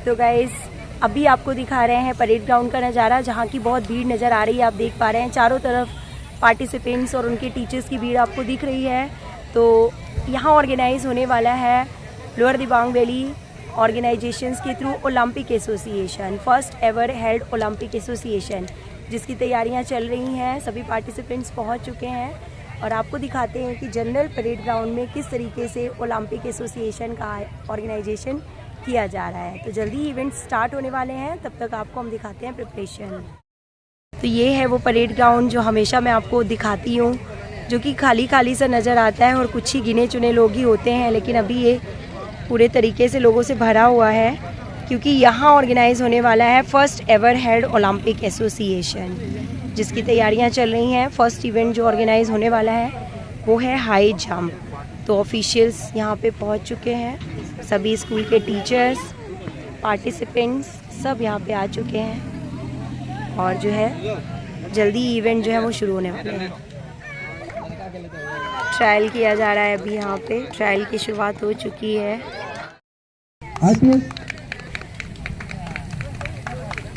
तो गाइस अभी आपको दिखा रहे हैं परेड ग्राउंड का नज़ारा, जहाँ की बहुत भीड़ नज़र आ रही है। आप देख पा रहे हैं चारों तरफ पार्टिसिपेंट्स और उनके टीचर्स की भीड़ आपको दिख रही है। तो यहाँ ऑर्गेनाइज होने वाला है लोअर दिबांग वैली ऑर्गेनाइजेशंस के through Olympic association, first ever held Olympic association, जिसकी तैयारियां चल रही हैं। सभी पार्टिसिपेंट्स पहुंच चुके हैं और आपको दिखाते हैं कि जनरल परेड ग्राउंड में किस तरीके से ओलंपिक एसोसिएशन का ऑर्गेनाइजेशन किया जा रहा है। तो जल्दी इवेंट स्टार्ट होने वाले हैं, तब तक आपको हम दिखाते हैं प्रिपरेशन। तो ये है वो परेड ग्राउंड जो हमेशा मैं आपको दिखाती हूँ, जो कि खाली खाली सा नज़र आता है और कुछ ही गिने चुने लोग ही होते हैं, लेकिन अभी ये पूरे तरीके से लोगों से भरा हुआ है, क्योंकि यहाँ ऑर्गेनाइज होने वाला है first ever held Olympic association, जिसकी तैयारियाँ चल रही हैं। फर्स्ट इवेंट जो ऑर्गेनाइज होने वाला है वो है हाई जंप। तो ऑफिशियल्स यहाँ पे पहुँच चुके हैं, सभी स्कूल के टीचर्स, पार्टिसिपेंट्स सब यहाँ पे आ चुके हैं और जो है जल्दी इवेंट जो है वो शुरू होने वाले हैं। ट्रायल किया जा रहा है अभी यहाँ पे, ट्रायल की शुरुआत हो चुकी है।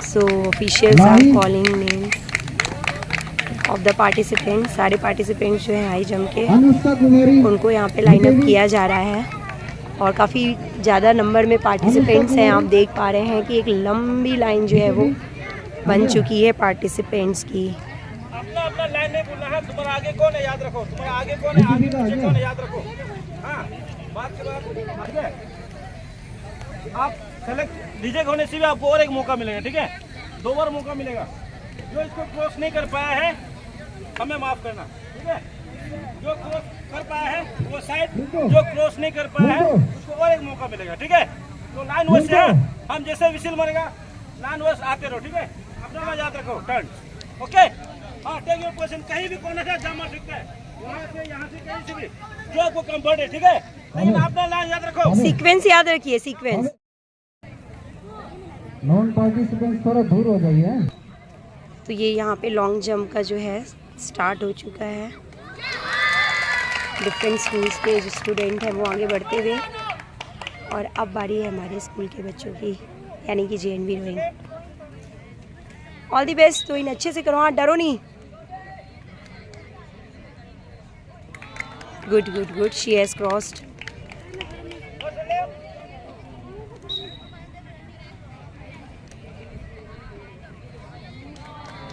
So officials are calling names of the participants। सारे पार्टिसिपेंट्स जो हैं हाई जंप के, उनको यहाँ पे लाइन अप किया जा रहा है और काफ़ी ज़्यादा नंबर में पार्टिसिपेंट्स हैं। आप देख पा रहे हैं कि एक लंबी लाइन जो है वो बन चुकी है पार्टिसिपेंट्स की। अपना अपना लाइन नहीं बोलना है, तुम्हारा आगे कौन है याद रखो, तुम्हारा आगे कौन है, आगे पीछे कौन है याद रखो। हाँ, बात के बाद ठीक है। आप सेलेक्ट रिजेक्ट होने से भी आपको और एक मौका मिलेगा, ठीक है, 2 बार मौका मिलेगा। जो इसको क्रॉस नहीं कर पाया है हमें माफ करना, ठीक है। जो क्रॉस कर पाया है वो साइड, जो क्रॉस नहीं कर पाया है उसको और एक मौका मिलेगा, ठीक है। तो लाइन वैसे है, हम जैसे विसिल मारेगा लाइन वैसे आते रहो, ठीक है। अपना नाम याद रखो, टर्न, ओके। हाँ, टेक योर पोजीशन, कहीं भी कोने से जमा सकता है, यहाँ से कहीं से भी, जो आपको कंफर्ट है, ठीक है। लेकिन अपना लाइन याद रखो, सीक्वेंस याद रखिए, सीक्वेंस। नॉन पार्टिसिपेंट थोड़ा दूर हो जाइए। तो ये यहाँ पे लॉन्ग जंप का जो है स्टार्ट हो चुका है। डिफरेंट स्कूल्स के जो स्टूडेंट हैं वो आगे बढ़ते हुए, और अब बारी है हमारे स्कूल के बच्चों की, यानी कि JNV रोइंग। All the best. तो इन अच्छे से करो, हाँ डरो नहीं। Good good good, she has crossed.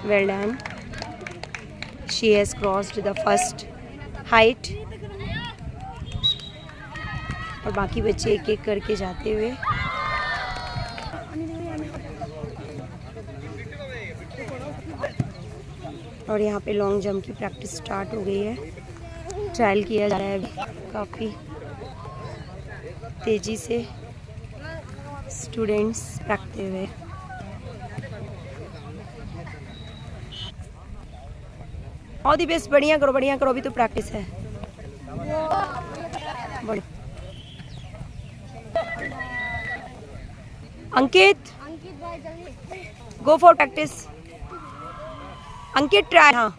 Well done. She has crossed the first height। और बाकी बच्चे एक एक करके जाते हुए। और यहाँ पे लॉन्ग जंप की प्रैक्टिस स्टार्ट हो गई है, ट्रायल किया जा रहा है अभी काफ़ी तेज़ी से स्टूडेंट्स रखते हुए। ऑल दी बेस्ट, बढ़िया करो, अभी तो प्रैक्टिस है। Ankit go for practice. Ankit try. हाँ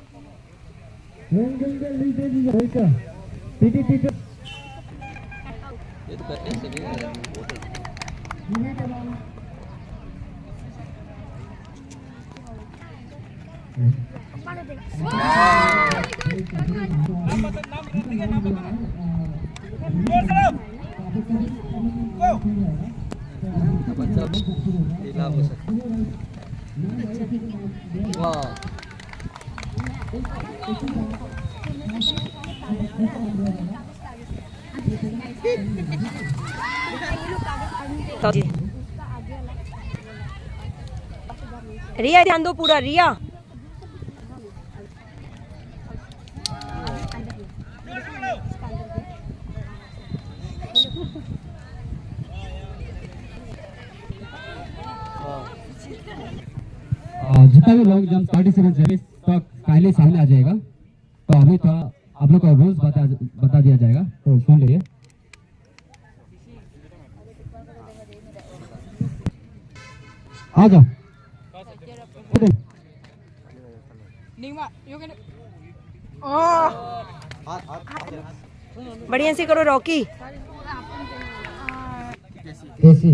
रिया ध्यान दो पूरा, रिया। जितना भी लॉन्ग जंप पार्टिसिपेंट्स है तो पहले सामने आ जाएगा। तो अभी थोड़ा आप लोग का रूल्स बता दिया जाएगा, तो सुन लीजिए। आ जाओ। बढ़िया से करो रॉकी। ऐसी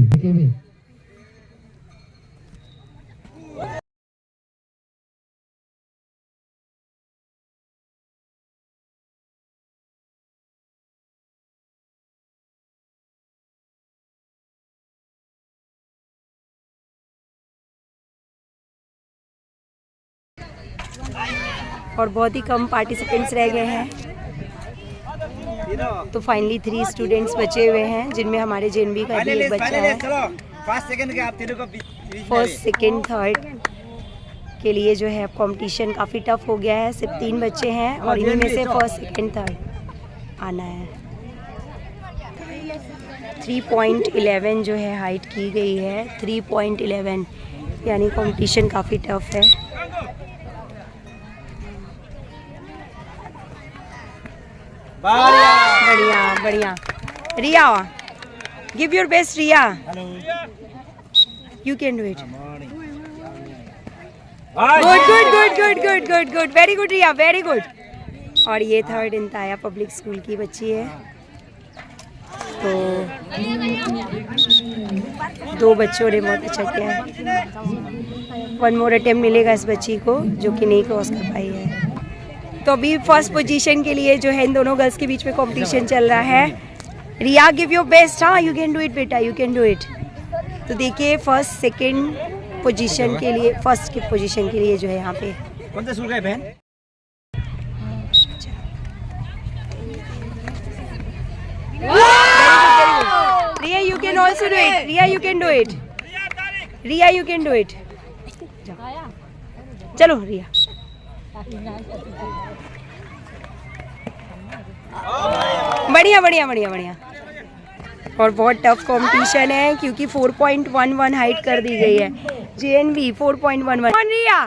और बहुत ही कम पार्टिसिपेंट्स रह गए हैं। तो फाइनली 3 स्टूडेंट्स बचे हुए हैं, जिनमें हमारे जेएनवी का भी एक बच्चा है। फर्स्ट सेकेंड थर्ड के लिए जो है कंपटीशन काफ़ी टफ हो गया है। सिर्फ 3 बच्चे हैं और इन्हीं में से फर्स्ट सेकेंड थर्ड आना है। 3.11 जो है हाइट की गई है, 3.11, यानी कंपटीशन काफ़ी टफ है। बढ़िया बढ़िया। Riya, give your best Riya, you can do it. Good good good good good good good, very good Riya, very good. और ये थर्ड इंताया पब्लिक स्कूल की बच्ची है। तो 2 बच्चों ने बहुत अच्छा किया है। 1 मोर अटेम्प्ट मिलेगा इस बच्ची को, जो कि नहीं क्रॉस कर पाई है। तो अभी फर्स्ट पोजीशन के लिए जो है इन दोनों गर्ल्स के बीच में कंपटीशन चल रहा है। रिया, गिव योर बेस्ट। हाँ, यू कैन डू इट बेटा, यू कैन डू इट। तो देखिए फर्स्ट सेकंड पोजीशन के लिए, फर्स्ट की पोजीशन के लिए जो है यहाँ पे कौन सा स्कूल का है बहन? Riya, you can also do it. Riya, you can do it. Riya, you can do it. चलो रिया। बढ़िया बढ़िया बढ़िया बढ़िया। और बहुत टफ कंपटीशन है, क्योंकि 4.11 हाइट कर दी गई है। JNV 4.11। Riya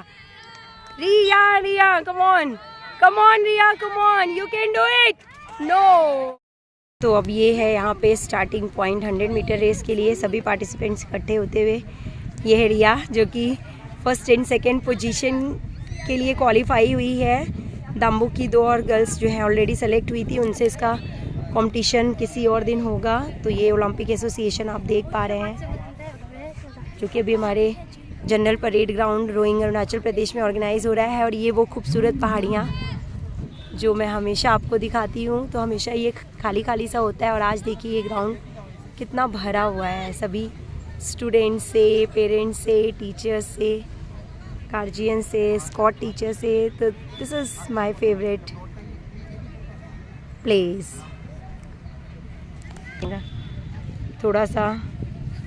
Riya Riya, come on Riya, come on, you can do it. No. तो अब ये है यहाँ पे स्टार्टिंग पॉइंट 100 मीटर रेस के लिए सभी पार्टिसिपेंट्स इकट्ठे होते हुए। ये है रिया, जो कि फर्स्ट एंड सेकेंड पोजीशन के लिए क्वालिफाई हुई है। दाम्बू की 2 और गर्ल्स जो है ऑलरेडी सेलेक्ट हुई थी, उनसे इसका कंपटीशन किसी और दिन होगा। तो ये ओलंपिक एसोसिएशन आप देख पा रहे हैं, जो कि अभी हमारे general parade ground Roing Arunachal Pradesh में ऑर्गेनाइज हो रहा है। और ये वो खूबसूरत पहाड़ियाँ जो मैं हमेशा आपको दिखाती हूँ, तो हमेशा ये खाली खाली सा होता है। और आज देखिए ये ग्राउंड कितना भरा हुआ है, सभी स्टूडेंट्स से, पेरेंट्स से, टीचर्स से, गार्जियन से, स्कॉट टीचर से। तो this is my favourite place. थोड़ा सा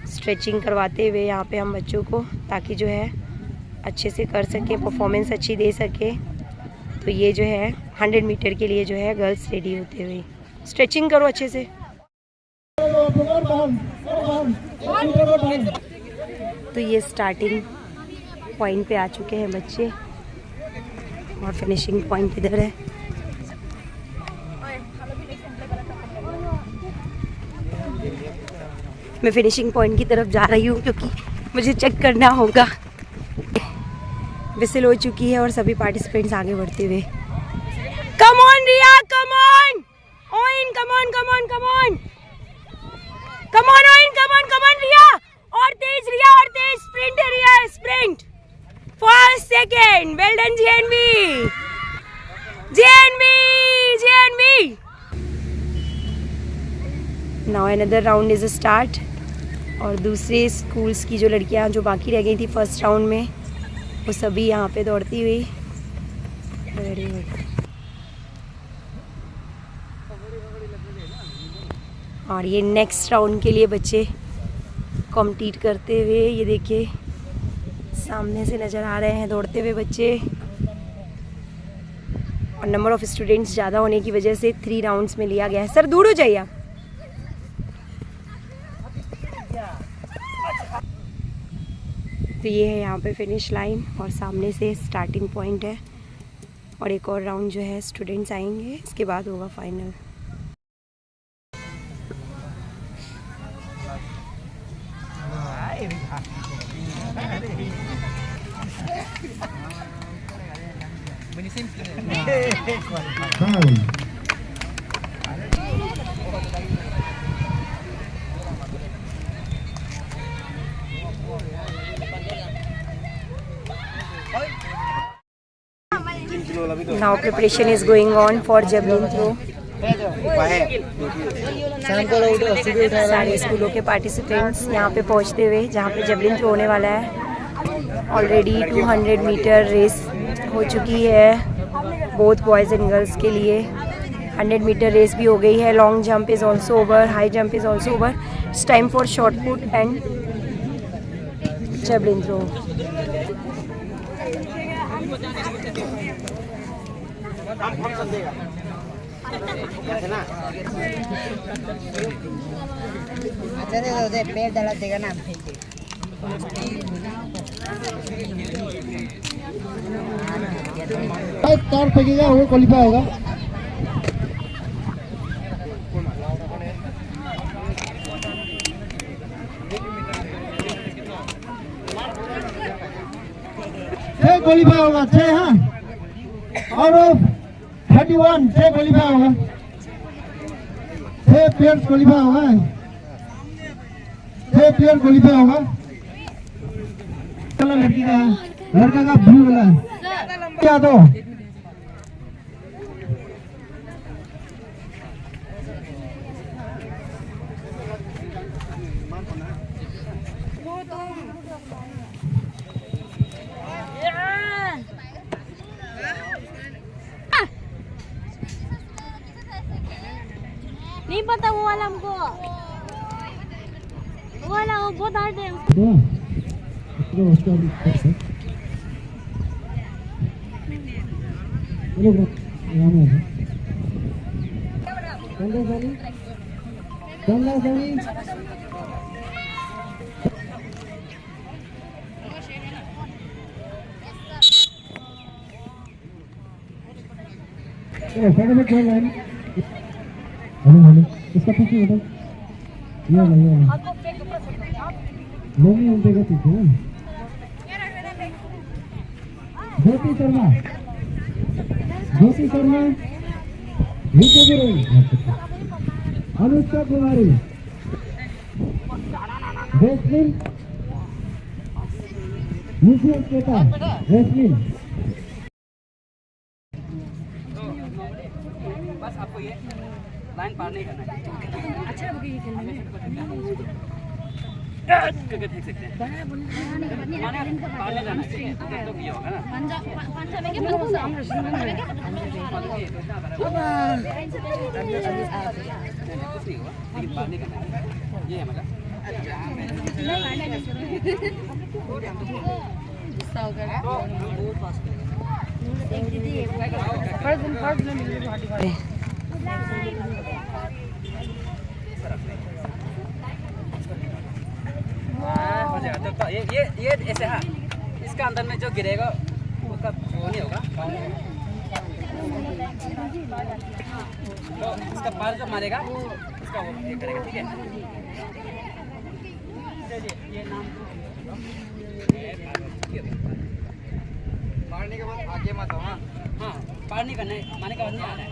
स्ट्रेचिंग करवाते हुए यहाँ पे हम बच्चों को, ताकि जो है अच्छे से कर सके, परफॉर्मेंस अच्छी दे सके। तो ये जो है 100 मीटर के लिए जो है गर्ल्स रेडी होते हुए। स्ट्रेचिंग करो अच्छे से। तो ये स्टार्टिंग पॉइंट पे आ चुके हैं बच्चे, और फिनिशिंग पॉइंट इधर है। मैं फिनिशिंग पॉइंट की तरफ जा रही हूँ, क्योंकि मुझे चेक करना होगा। विसिल हो चुकी है और सभी पार्टिसिपेंट्स आगे बढ़ते हुए। कम ऑन रिया, कम ऑन ओइन, come on come on come on come on ओइन, कम ऑन रिया, और तेज रिया, और तेज। स्प्रिंट है Riya, sprint. First second, well done JNV, JNV JNV. Now another round is start. और दूसरे स्कूल्स की जो लड़कियां जो बाकी रह गई थी फर्स्ट राउंड में, वो सभी यहाँ पे दौड़ती हुई। Very good. और ये नेक्स्ट राउंड के लिए बच्चे कॉम्पीट करते हुए, ये देखिए सामने से नज़र आ रहे हैं दौड़ते हुए बच्चे। और नंबर ऑफ स्टूडेंट्स ज़्यादा होने की वजह से 3 राउंड्स में लिया गया है। सर दूर हो जाइए आप। तो ये है यहाँ पे फिनिश लाइन, और सामने से स्टार्टिंग पॉइंट है। और एक और राउंड जो है स्टूडेंट्स आएंगे, इसके बाद होगा final. Now preparation is going on for javelin throw. सारे स्कूलों के पार्टिसिपेंट्स यहाँ पे पहुँचते हुए, जहाँ पे जेवलिन थ्रो होने वाला है। ऑलरेडी 200 मीटर रेस हो चुकी है। बोथ बॉयज़ एंड गर्ल्स के लिए। 100 मीटर रेस भी हो गई है। Long jump is also over, high jump is also over. It's time for short put and javelin throw. पैर डाला देगा ना तार फेंकेगा वो क्वालिफाई होगा। छह क्वालिफाई होगा, 6 हाँ आउट ऑफ 31 6 क्वालिफाई होगा, 6 प्लेयर्स क्वालिफाई होगा, 6 प्लेयर क्वालिफाई होगा। लड़की का लड़का का ब्लू वाला क्या दो नहीं पता वो वाला हमको, वो वाला वो बहुत हार्ड है। इसका पीछे बताओ, ये वाला लोग उनका पीछे ना। ज्योति शर्मा नीचे गिरे। अनुष्का कुमारी रेसलिंग, यूसीएस केता रेसलिंग। बस आपको ये लाइन पार नहीं करना है। अच्छा है ये खेलने में करके फेंक सकते हैं। पार नहीं जाना चाहिए तो ये होगा ना। पंजा में क्या कुछ नहीं होगा, लेकिन पार नहीं करना है। ये है मतलब हो जाएगा। तो ये ऐसे हाँ, इसका अंदर में जो गिरेगा उसका वो नहीं होगा। तो इसका पार जो मारेगा उसका वो ये करेगा, ठीक है। ये नाम मारने के बाद आगे मत आओ। हाँ पार नहीं करना है, मारने के बाद नहीं आना है।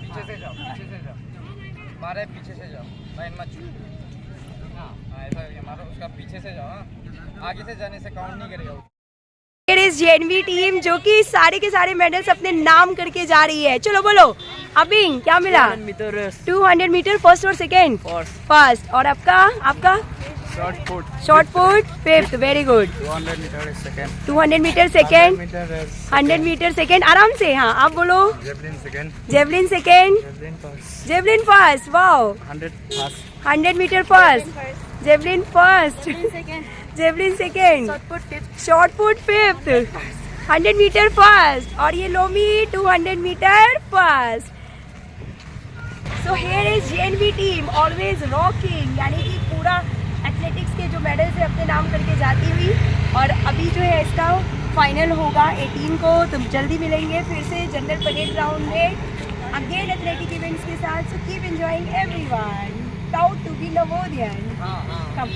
पीछे से जाओ, मारे पीछे से जाओ, लाइन मत छूट। हाँ ऐसा मारो, उसका पीछे से जाओ, आगे से जाने से काउंट नहीं करेगा। It is JNV टीम जो कि सारे के सारे मेडल्स अपने नाम करके जा रही है। चलो बोलो अभी क्या मिला? 200 मीटर फर्स्ट और सेकेंड? फर्स्ट। और आपका short put fifth. Very good. 200 metre second, 100 metre second. आराम से हाँ आप बोलो। Javelin second, javelin first. Wow. 100 metre first, javelin first, javelin second, short put fifth, 100 metre first. और ये लोमी 200 metre first. So here is JNV team always rocking, यानी कि पूरा एथलेटिक्स के जो मेडल्स है अपने नाम करके जाती हुई। और अभी जो है इसका फाइनल होगा 18 को। तो जल्दी मिलेंगे फिर से जनरल परेड ग्राउंड में अगेन एथलेटिक इवेंट्स के साथ। So keep enjoying everyone. Proud to be Navodayan. Come